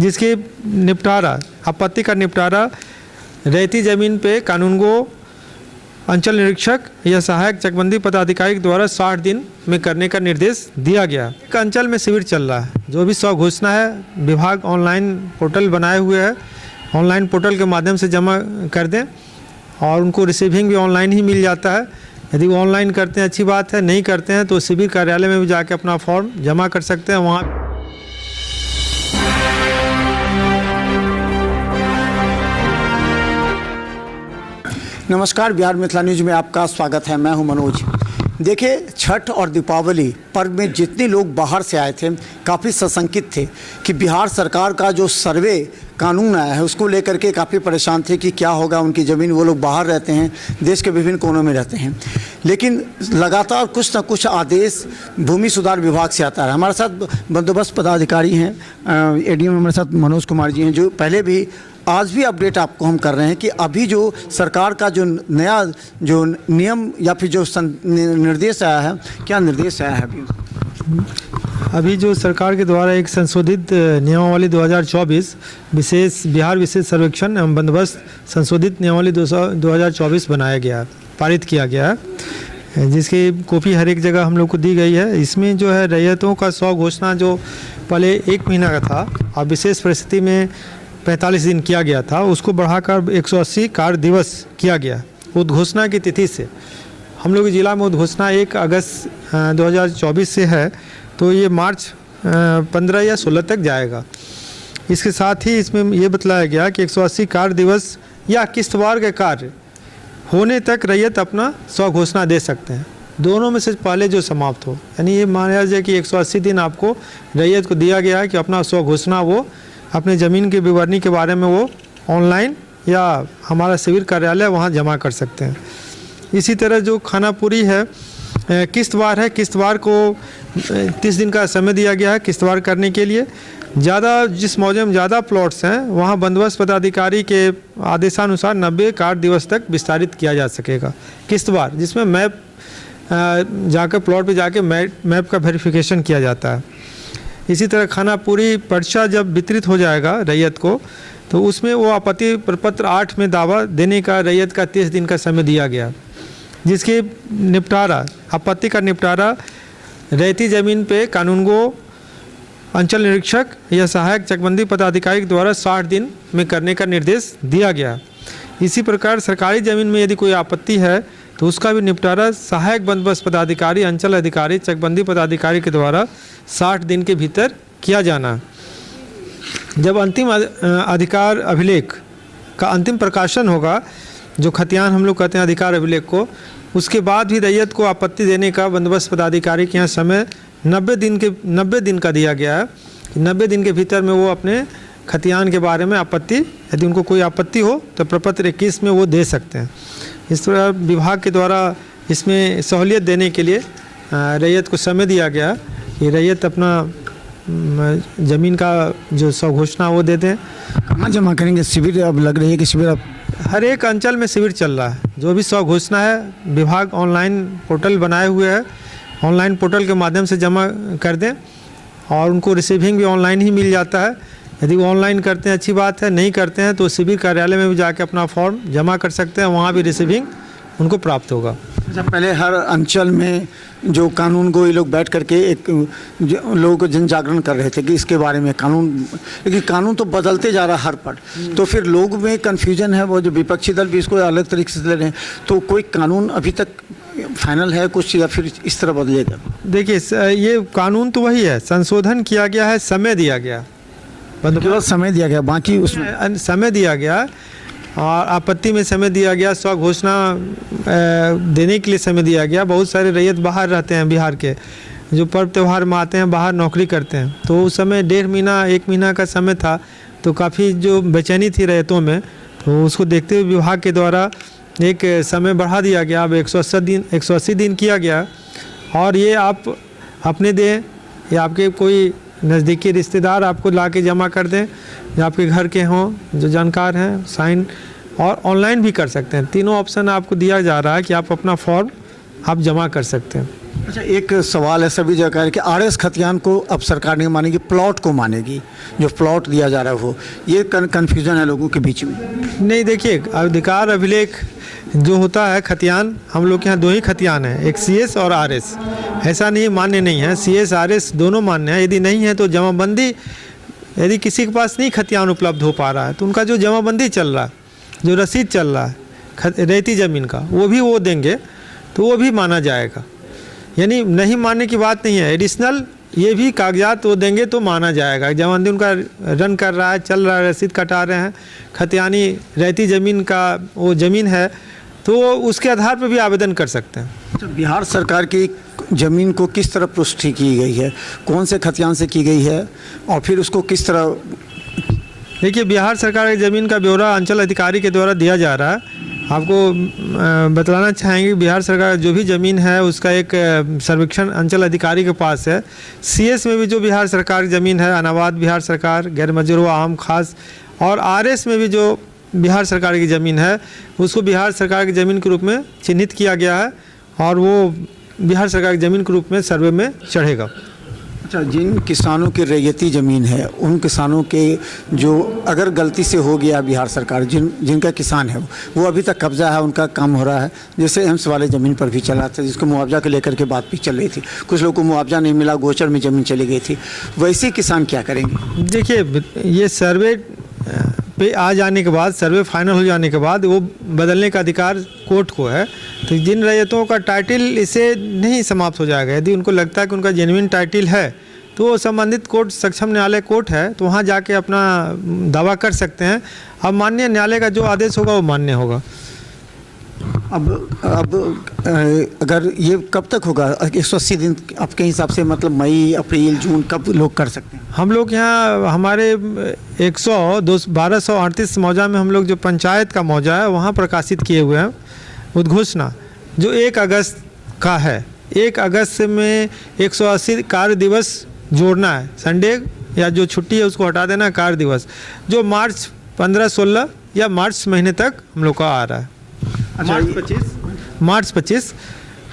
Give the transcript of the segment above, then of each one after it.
जिसके निपटारा आपत्ति का निपटारा रहती ज़मीन पे कानूनगो अंचल निरीक्षक या सहायक चकबंदी पदाधिकारी के द्वारा 60 दिन में करने का निर्देश दिया गया। एक अंचल में शिविर चल रहा है, जो भी स्व घोषणा है विभाग ऑनलाइन पोर्टल बनाए हुए है, ऑनलाइन पोर्टल के माध्यम से जमा कर दें और उनको रिसीविंग भी ऑनलाइन ही मिल जाता है। यदि वो ऑनलाइन करते हैं अच्छी बात है, नहीं करते हैं तो शिविर कार्यालय में भी जाके अपना फॉर्म जमा कर सकते हैं। वहाँ नमस्कार, बिहार मिथिला न्यूज में आपका स्वागत है। मैं हूं मनोज। देखिए, छठ और दीपावली पर्व में जितने लोग बाहर से आए थे काफ़ी सशंकित थे कि बिहार सरकार का जो सर्वे कानून आया है उसको लेकर के काफ़ी परेशान थे कि क्या होगा उनकी ज़मीन। वो लोग बाहर रहते हैं, देश के विभिन्न कोनों में रहते हैं, लेकिन लगातार कुछ न कुछ आदेश भूमि सुधार विभाग से आता है। हमारे साथ बंदोबस्त पदाधिकारी हैं, एडीएम हमारे साथ मनोज कुमार जी हैं, जो पहले भी आज भी अपडेट आपको हम कर रहे हैं कि अभी जो सरकार का जो नया जो नियम या फिर जो निर्देश आया है, क्या निर्देश आया है अभी जो सरकार के द्वारा एक संशोधित नियमावली 2024 बिहार विशेष सर्वेक्षण एवं बंदोबस्त संशोधित नियमावली 2024 बनाया गया, पारित किया गया है, जिसकी कॉपी हर एक जगह हम लोग को दी गई है। इसमें जो है रैयतों का स्व घोषणा जो पहले 1 महीना का था और विशेष परिस्थिति में 45 दिन किया गया था, उसको बढ़ाकर 180 कार्य दिवस किया गया उद्घोषणा की तिथि से। हम लोग जिला में उद्घोषणा 1 अगस्त 2024 से है, तो ये मार्च 15 या 16 तक जाएगा। इसके साथ ही इसमें ये बतलाया गया कि 180 कार्य दिवस या किस्तवार के कार्य होने तक रैयत अपना स्व घोषणा दे सकते हैं, दोनों में से पहले जो समाप्त हो। यानी ये माना जाए कि 180 दिन आपको रैयत को दिया गया है कि अपना स्व घोषणा वो अपने ज़मीन की विवरणी के बारे में वो ऑनलाइन या हमारा शिविर कार्यालय वहाँ जमा कर सकते हैं। इसी तरह जो खानापुरी है, किस्तवार है, किस्तवार को 30 दिन का समय दिया गया है किस्तवार करने के लिए। ज़्यादा जिस मौजे में ज़्यादा प्लॉट्स हैं वहाँ बंदोबस्त पदाधिकारी के आदेशानुसार 90 कार्य दिवस तक विस्तारित किया जा सकेगा किस्तवार, जिसमें मैप जाकर प्लॉट पे जाके मैप का वेरिफिकेशन किया जाता है। इसी तरह खानापुरी पर्चा जब वितरित हो जाएगा रैयत को, तो उसमें वो आपत्ति प्रपत्र 8 में दावा देने का रैयत का 30 दिन का समय दिया गया, जिसके निपटारा आपत्ति का निपटारा रहती ज़मीन पे कानूनगो अंचल निरीक्षक या सहायक चकबंदी पदाधिकारी के द्वारा 60 दिन में करने का निर्देश दिया गया। इसी प्रकार सरकारी ज़मीन में यदि कोई आपत्ति है तो उसका भी निपटारा सहायक बंदोबस्त पदाधिकारी, अंचल अधिकारी, चकबंदी पदाधिकारी के द्वारा 60 दिन के भीतर किया जाना। जब अंतिम अधिकार अभिलेख का अंतिम प्रकाशन होगा, जो खतियान हम लोग कहते हैं अधिकार अभिलेख को, उसके बाद भी रैयत को आपत्ति देने का बंदोबस्त पदाधिकारी के यहाँ समय 90 दिन का दिया गया है। 90 दिन के भीतर में वो अपने खतियान के बारे में आपत्ति, यदि उनको कोई आपत्ति हो तो प्रपत्र 21 में वो दे सकते हैं। इस तरह विभाग के द्वारा इसमें सहूलियत देने के लिए रैयत को समय दिया गया कि रैयत अपना ज़मीन का जो स्व घोषणा वो दे दें। कहाँ जमा करेंगे? शिविर अब लग रही है कि शिविर अब हर एक अंचल में शिविर चल रहा है, जो भी स्व घोषणा है विभाग ऑनलाइन पोर्टल बनाए हुए है, ऑनलाइन पोर्टल के माध्यम से जमा कर दें और उनको रिसीविंग भी ऑनलाइन ही मिल जाता है। यदि वो ऑनलाइन करते हैं अच्छी बात है, नहीं करते हैं तो शिविर कार्यालय में भी जाके अपना फॉर्म जमा कर सकते हैं, वहाँ भी रिसीविंग उनको प्राप्त होगा। अच्छा, पहले हर अंचल में जो कानून को ये लोग बैठ करके एक लोगों को जन जागरण कर रहे थे कि इसके बारे में कानून, लेकिन कानून तो बदलते जा रहा है हर पल, तो फिर लोग में कन्फ्यूजन है। वो जो विपक्षी दल भी इसको अलग तरीके से ले रहे हैं, तो कोई कानून अभी तक फाइनल है कुछ या फिर इस तरह बदलेगा? देखिए, ये कानून तो वही है, संशोधन किया गया है, समय दिया गया, केवल समय दिया गया, बाकी उसमें समय दिया गया और आपत्ति में समय दिया गया, स्व घोषणा देने के लिए समय दिया गया। बहुत सारे रैयत बाहर रहते हैं, बिहार के जो पर्व त्यौहार में आते हैं, बाहर नौकरी करते हैं, तो उस समय 1.5 महीना 1 महीना का समय था, तो काफ़ी जो बेचैनी थी रैयतों में, तो उसको देखते हुए विभाग के द्वारा एक समय बढ़ा दिया गया। अब 180 दिन किया गया और ये आप अपने दें या आपके कोई नज़दीकी रिश्तेदार आपको ला के जमा कर दें, या आपके घर के हों जो जानकार हैं, साइन, और ऑनलाइन भी कर सकते हैं। तीनों ऑप्शन आपको दिया जा रहा है कि आप अपना फॉर्म आप जमा कर सकते हैं। अच्छा, एक सवाल है सभी जगह कि आरएस खतियान को अब सरकार नहीं मानेगी, प्लॉट को मानेगी, जो प्लॉट दिया जा रहा है वो, ये कन्फ्यूजन है लोगों के बीच में। नहीं, देखिए, अधिकार अभिलेख जो होता है खतियान, हम लोग के यहाँ दो ही खतियान है, एक सीएस और आरएस। ऐसा नहीं मान्य नहीं है, सीएस आरएस दोनों मान्य है। यदि नहीं है तो जमाबंदी, यदि किसी के पास नहीं खतियान उपलब्ध हो पा रहा है तो उनका जो जमाबंदी चल रहा है, जो रसीद चल रहा है रेती ज़मीन का, वो भी वो देंगे तो वो भी माना जाएगा। यानी नहीं मानने की बात नहीं है, एडिशनल ये भी कागजात वो देंगे तो माना जाएगा। जमाबंदी उनका रन कर रहा है, चल रहा है, रसीद कटा रहे हैं, खतियानी रहती ज़मीन का वो ज़मीन है तो उसके आधार पर भी आवेदन कर सकते हैं। अच्छा, बिहार सरकार की ज़मीन को किस तरह पुष्टि की गई है, कौन से खतियान से की गई है और फिर उसको किस तरह? देखिए, बिहार सरकार की ज़मीन का ब्यौरा अंचल अधिकारी के द्वारा दिया जा रहा है। आपको बतलाना चाहेंगे, बिहार सरकार जो भी ज़मीन है उसका एक सर्वेक्षण अंचल अधिकारी के पास है। सीएस में भी जो बिहार सरकार की ज़मीन है, अनाबाद बिहार सरकार, गैर मजरूह आम खास, और आरएस में भी जो बिहार सरकार की ज़मीन है उसको बिहार सरकार की ज़मीन के रूप में चिन्हित किया गया है और वो बिहार सरकार की ज़मीन के रूप में सर्वे में चढ़ेगा। अच्छा, जिन किसानों की रैयती ज़मीन है उन किसानों के जो अगर गलती से हो गया, बिहार सरकार जिनका किसान है वो अभी तक कब्जा है, उनका काम हो रहा है, जैसे एम्स वाले ज़मीन पर भी चला था जिसको मुआवजा को लेकर के बात भी चल रही थी, कुछ लोगों को मुआवजा नहीं मिला, गोचर में ज़मीन चली गई थी, वैसे किसान क्या करेंगे? देखिए, ये सर्वे पे आ जाने के बाद, सर्वे फाइनल हो जाने के बाद वो बदलने का अधिकार कोर्ट को है। तो जिन रैयतों का टाइटल इससे नहीं समाप्त हो जाएगा, यदि उनको लगता है कि उनका जेन्युइन टाइटल है तो वो संबंधित कोर्ट, सक्षम न्यायालय कोर्ट है, तो वहाँ जाके अपना दावा कर सकते हैं। अब माननीय न्यायालय का जो आदेश होगा वो मान्य होगा। अब अगर ये कब तक होगा, 180 दिन आपके हिसाब से, मतलब मई, अप्रैल, जून, कब लोग कर सकते हैं? हम लोग यहाँ हमारे 1238 मौजा में हम लोग जो पंचायत का मौजा है वहाँ प्रकाशित किए हुए हैं उद्घोषणा, जो 1 अगस्त का है। 1 अगस्त में 180 कार्य दिवस जोड़ना है, संडे या जो छुट्टी है उसको हटा देना, कार्य दिवस, जो मार्च 15-16 या मार्च महीने तक हम लोग का आ रहा है। मार्च 25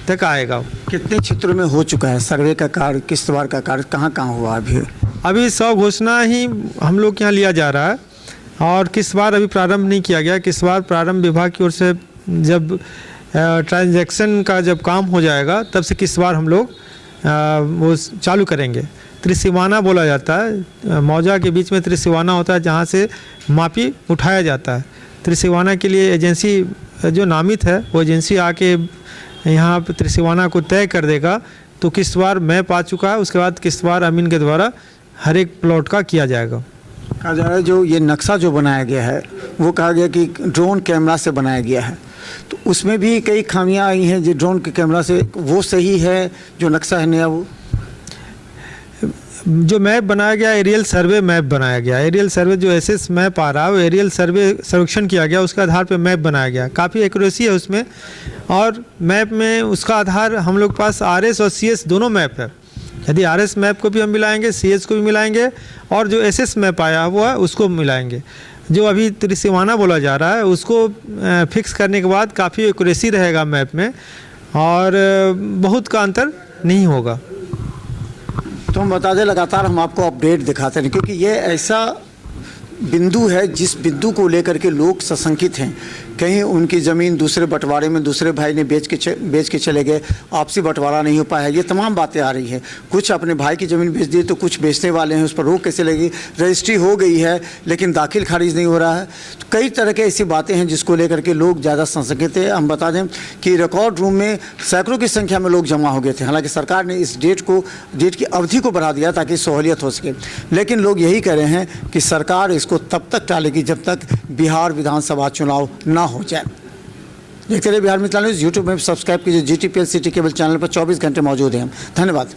तक आएगा। कितने क्षेत्रों में हो चुका है सर्वे का कार्य, किस्तवार का कार्य कहाँ कहाँ हुआ? अभी 100 घोषणा ही हम लोग के यहाँ लिया जा रहा है और किस्तवार अभी प्रारंभ नहीं किया गया। किस्तवार प्रारंभ विभाग की ओर से जब ट्रांजैक्शन का जब काम हो जाएगा तब से किस्तवार हम लोग वो चालू करेंगे। त्रिसिवाना बोला जाता है, मौजा के बीच में त्रिसिवाना होता है जहाँ से मापी उठाया जाता है। त्रिसिवाना के लिए एजेंसी जो नामित है वो एजेंसी आके यहाँ पे त्रिसिवाना को तय कर देगा। तो किस्तवार मैप आ चुका है, उसके बाद किस्तवार अमीन के द्वारा हर एक प्लॉट का किया जाएगा। कहा जा रहा है जो ये नक्शा जो बनाया गया है वो कहा गया कि ड्रोन कैमरा से बनाया गया है, तो उसमें भी कई खामियां आई हैं। जो ड्रोन के कैमरा से वो सही है, जो नक्शा है नया, वो जो मैप बनाया गया एरियल सर्वे मैप बनाया गया। एरियल सर्वे जो एसएस मैप आ रहा है वो एरियल सर्वे सर्वेक्षण किया गया, उसके आधार पर मैप बनाया गया। काफ़ी एक्यूरेसी है उसमें, और मैप में उसका आधार हम लोग के पास आरएस और सीएस दोनों मैप है। यदि आरएस मैप को भी हम मिलाएंगे, सीएस को भी मिलाएंगे, और जो एसएस मैप आया हुआ है उसको मिलाएंगे। जो अभी त्रिसिवाना बोला जा रहा है उसको फिक्स करने के बाद काफ़ी एक्यूरेसी रहेगा मैप में, और बहुत का अंतर नहीं होगा। तो हम बता दें, लगातार हम आपको अपडेट दिखाते हैं, क्योंकि ये ऐसा बिंदु है जिस बिंदु को लेकर के लोग सशंकित हैं। कहीं उनकी ज़मीन दूसरे बंटवारे में दूसरे भाई ने बेच के चले गए, आपसी बंटवारा नहीं हो पाया, ये तमाम बातें आ रही हैं। कुछ अपने भाई की ज़मीन बेच दी तो कुछ बेचने वाले हैं, उस पर रोक कैसे लगी, रजिस्ट्री हो गई है लेकिन दाखिल खारिज नहीं हो रहा है। तो कई तरह के ऐसी बातें हैं जिसको लेकर के लोग ज़्यादा सशंकित हैं। हम बता दें कि रिकॉर्ड रूम में सैकड़ों की संख्या में लोग जमा हो गए थे। हालांकि सरकार ने इस डेट की अवधि को बढ़ा दिया ताकि सहूलियत हो सके, लेकिन लोग यही कह रहे हैं कि सरकार इसको तब तक टालेगी जब तक बिहार विधानसभा चुनाव ना हो जाए। देखते रहिए बिहार मिथिला न्यूज़। यूट्यूब में सब्सक्राइब कीजिए, GTPL सिटी केबल चैनल पर 24 घंटे मौजूद हैं हम। धन्यवाद।